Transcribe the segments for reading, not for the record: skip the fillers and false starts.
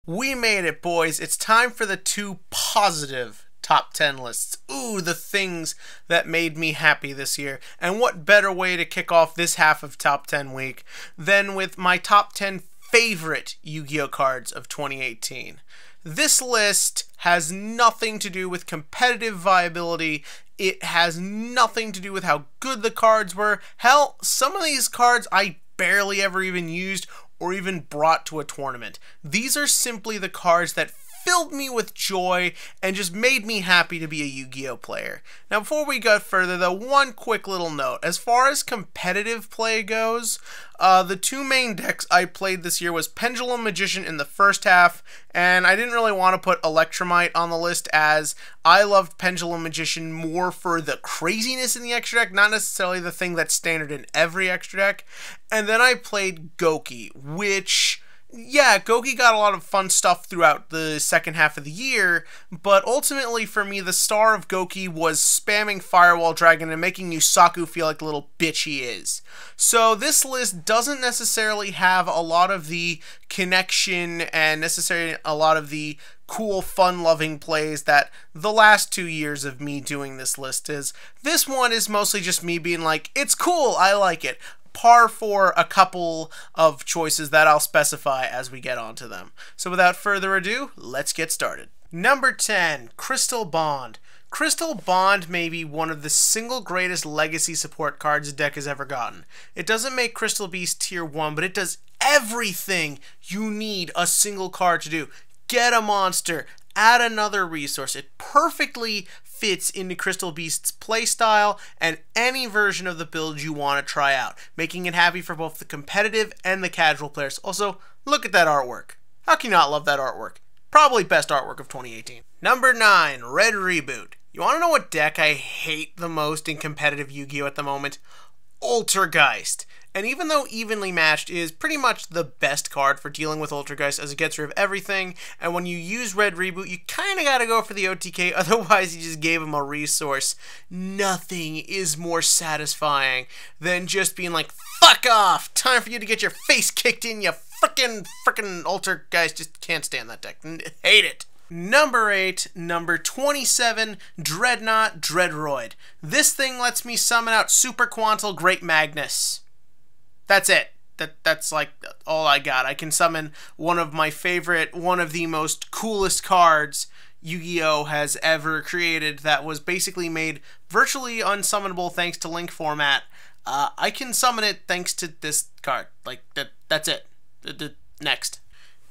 We made it, boys. It's time for the two positive top 10 lists. Ooh, the things that made me happy this year. And what better way to kick off this half of top 10 week than with my top 10 favorite Yu-Gi-Oh cards of 2018. This list has nothing to do with competitive viability. It has nothing to do with how good the cards were. Hell, some of these cards I barely ever even used or even brought to a tournament. These are simply the cards that filled me with joy and just made me happy to be a Yu-Gi-Oh player. Now before we go further though, one quick little note. As far as competitive play goes, the two main decks I played this year was Pendulum Magician in the first half, and I didn't really want to put Electromite on the list as I loved Pendulum Magician more for the craziness in the extra deck, not necessarily the thing that's standard in every extra deck. And then I played Goki, which... yeah, Goki got a lot of fun stuff throughout the second half of the year, but ultimately for me, the star of Goki was spamming Firewall Dragon and making Yusaku feel like the little bitch he is. So this list doesn't necessarily have a lot of the connection and necessarily a lot of the cool, fun-loving plays that the last 2 years of me doing this list is. This one is mostly just me being like, it's cool, I like it. Par for a couple of choices that I'll specify as we get onto them. So without further ado, let's get started. Number 10, Crystal Bond. Crystal Bond may be one of the single greatest legacy support cards the deck has ever gotten. It doesn't make Crystal Beast tier 1, but it does everything you need a single card to do. Get a monster, add another resource. It perfectly fits into Crystal Beast's playstyle and any version of the build you want to try out, making it happy for both the competitive and the casual players. Also, look at that artwork. How can you not love that artwork? Probably best artwork of 2018. Number 9, Red Reboot. You want to know what deck I hate the most in competitive Yu-Gi-Oh at the moment? Altergeist. And even though Evenly Matched is pretty much the best card for dealing with Altergeist as it gets rid of everything, and when you use Red Reboot, you kind of got to go for the OTK, otherwise you just gave him a resource. Nothing is more satisfying than just being like, fuck off! Time for you to get your face kicked in, you frickin' Altergeist. Just can't stand that deck. Hate it. Number 8, number 27, Dreadnought Dreadroid. This thing lets me summon out Super Quantal Great Magnus. That's it. That's like all I got. I can summon one of my favorite, one of the most coolest cards Yu-Gi-Oh has ever created that was basically made virtually unsummonable thanks to Link format. I can summon it thanks to this card. Like, that's it. Next.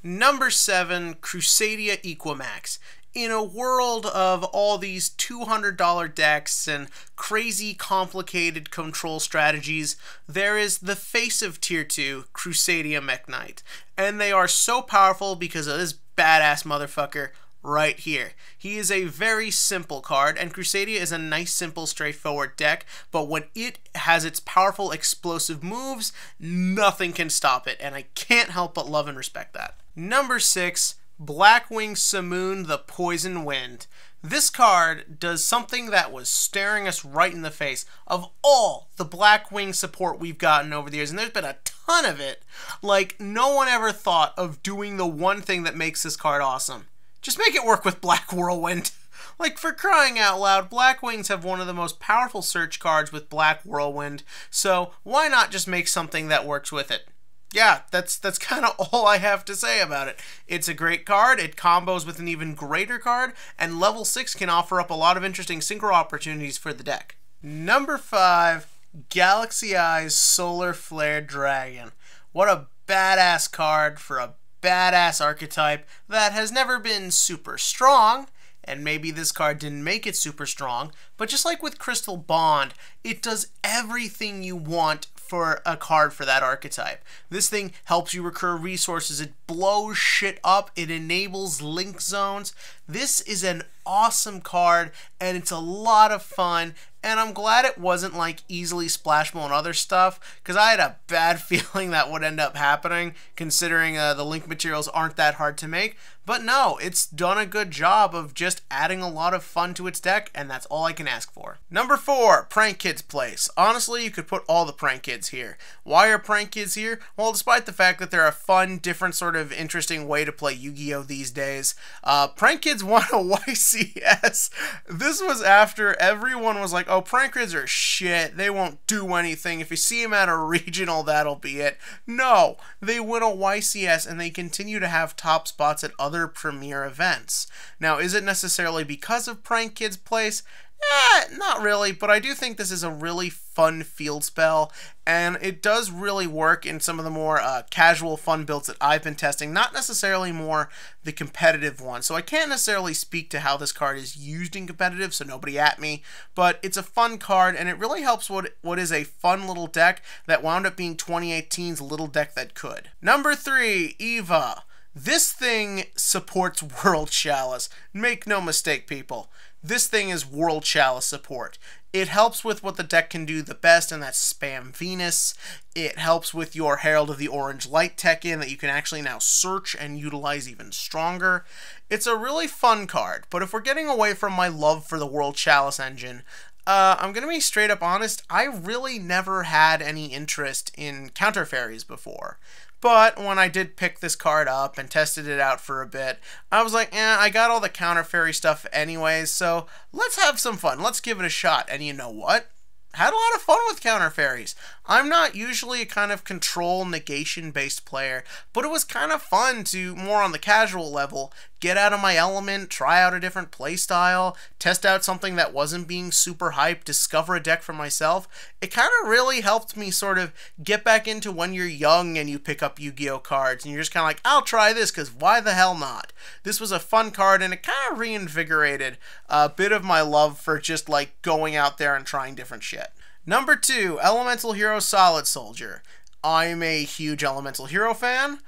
Number 7, Crusadia Equimax. In a world of all these $200 decks and crazy complicated control strategies, there is the face of Tier 2, Crusadia Mech Knight. And they are so powerful because of this badass motherfucker right here. He is a very simple card, and Crusadia is a nice, simple, straightforward deck, but when it has its powerful, explosive moves, nothing can stop it, and I can't help but love and respect that. Number 6, Blackwing Simoon the Poison Wind. This card does something that was staring us right in the face. Of all the Blackwing support we've gotten over the years, and there's been a ton of it, like, no one ever thought of doing the one thing that makes this card awesome. Just make it work with Black Whirlwind. Like, for crying out loud, Blackwings have one of the most powerful search cards with Black Whirlwind, so why not just make something that works with it? Yeah, that's kind of all I have to say about it. It's a great card, it combos with an even greater card, and level 6 can offer up a lot of interesting synchro opportunities for the deck. Number 5, Galaxy Eyes Solar Flare Dragon. What a badass card for a badass archetype that has never been super strong, and maybe this card didn't make it super strong, but just like with Crystal Bond, it does everything you want for a card for that archetype. This thing helps you recur resources, it blows shit up, it enables link zones. This is an awesome card, and it's a lot of fun, and I'm glad it wasn't like easily splashable and other stuff, because I had a bad feeling that would end up happening, considering the link materials aren't that hard to make. But no, it's done a good job of just adding a lot of fun to its deck, and that's all I can ask for. Number 4, Prank Kids Place. Honestly, you could put all the Prank Kids here. Why are Prank Kids here? Well, despite the fact that they're a fun, different sort of interesting way to play Yu-Gi-Oh! These days, Prank Kids won a YCS. This was after everyone was like, oh, Prank Kids are shit, they won't do anything, if you see them at a regional, that'll be it. No, they win a YCS, and they continue to have top spots at other premier events. Now, is it necessarily because of Prank Kids Place? Not really, but I do think this is a really fun field spell, and it does really work in some of the more casual fun builds that I've been testing, not necessarily more the competitive ones. So I can't necessarily speak to how this card is used in competitive, so nobody at me, but it's a fun card, and it really helps what is a fun little deck that wound up being 2018's little deck that could. Number 3, Eva. This thing supports World Chalice. Make no mistake, people. This thing is World Chalice support. It helps with what the deck can do the best, and that's spam Venus. It helps with your Herald of the Orange Light tech in that you can actually now search and utilize even stronger. It's a really fun card, but if we're getting away from my love for the World Chalice engine, I'm going to be straight up honest, I really never had any interest in counter fairies before. But when I did pick this card up and tested it out for a bit, I was like, I got all the counter fairy stuff anyways, so let's have some fun. Let's give it a shot. And you know what? Had a lot of fun with counter fairies. I'm not usually a kind of control negation based player, but it was kind of fun to, more on the casual level, get out of my element, try out a different playstyle, test out something that wasn't being super hyped, discover a deck for myself. It kind of really helped me sort of get back into when you're young and you pick up Yu-Gi-Oh cards and you're just kind of like, I'll try this because why the hell not? This was a fun card, and it kind of reinvigorated a bit of my love for just like going out there and trying different shit. Number 2, Elemental Hero Solid Soldier. I'm a huge Elemental Hero fan.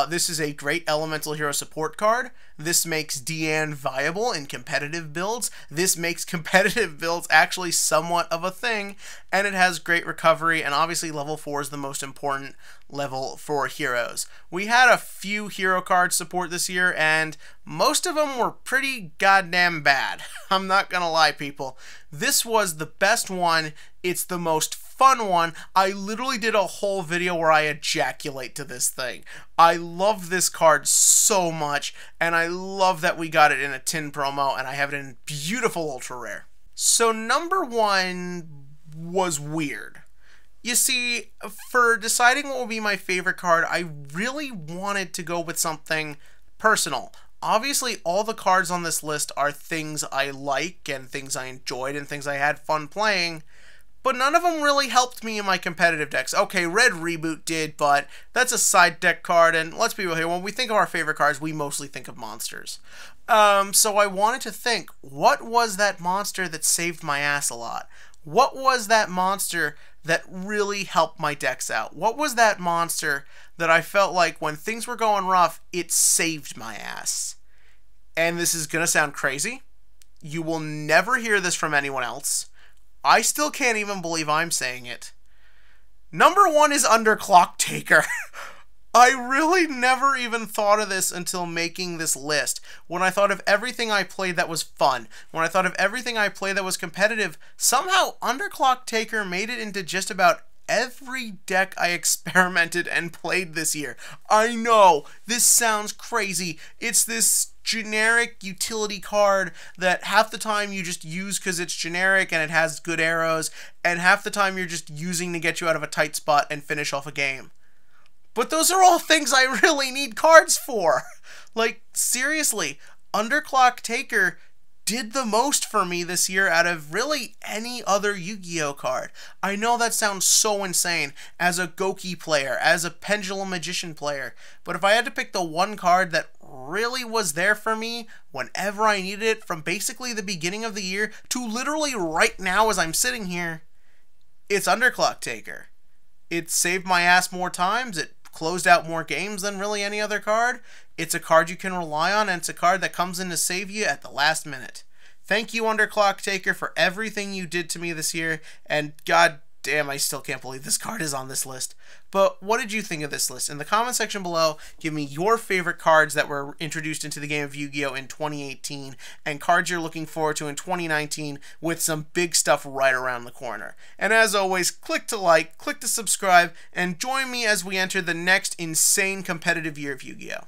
This is a great Elemental Hero support card. This makes Deanne viable in competitive builds. This makes competitive builds actually somewhat of a thing, and it has great recovery, and obviously level 4 is the most important level for heroes. We had a few hero card support this year, and most of them were pretty goddamn bad. I'm not gonna lie, people. This was the best one. It's the most fun one. I literally did a whole video where I ejaculate to this thing. I love this card so much, and I love that we got it in a tin promo, and I have it in beautiful ultra rare. So number 1 was weird. You see, for deciding what would be my favorite card, I really wanted to go with something personal. Obviously, all the cards on this list are things I like and things I enjoyed and things I had fun playing, but none of them really helped me in my competitive decks. Okay, Red Reboot did, but that's a side deck card, and let's be real here, when we think of our favorite cards, we mostly think of monsters. So I wanted to think, what was that monster that saved my ass a lot? What was that monster that really helped my decks out? What was that monster that I felt like when things were going rough, it saved my ass? And this is gonna sound crazy. You will never hear this from anyone else. I still can't even believe I'm saying it. Number 1 is Underclock Taker. I really never even thought of this until making this list. When I thought of everything I played that was fun, when I thought of everything I played that was competitive, somehow Underclock Taker made it into just about every deck I experimented and played this year. I know, this sounds crazy. It's this generic utility card that half the time you just use because it's generic and it has good arrows, and half the time you're just using to get you out of a tight spot and finish off a game. But those are all things I really need cards for. Like, seriously, Underclock Taker did the most for me this year out of really any other Yu-Gi-Oh card. I know that sounds so insane as a Goki player, as a Pendulum Magician player, but if I had to pick the one card that really was there for me whenever I needed it, from basically the beginning of the year to literally right now as I'm sitting here, it's Underclock Taker. It saved my ass more times, it closed out more games than really any other card. It's a card you can rely on, and it's a card that comes in to save you at the last minute. Thank you, Underclock Taker, for everything you did to me this year, and god damn, I still can't believe this card is on this list. But what did you think of this list? In the comment section below, give me your favorite cards that were introduced into the game of Yu-Gi-Oh! In 2018, and cards you're looking forward to in 2019 with some big stuff right around the corner. And as always, click to like, click to subscribe, and join me as we enter the next insane competitive year of Yu-Gi-Oh!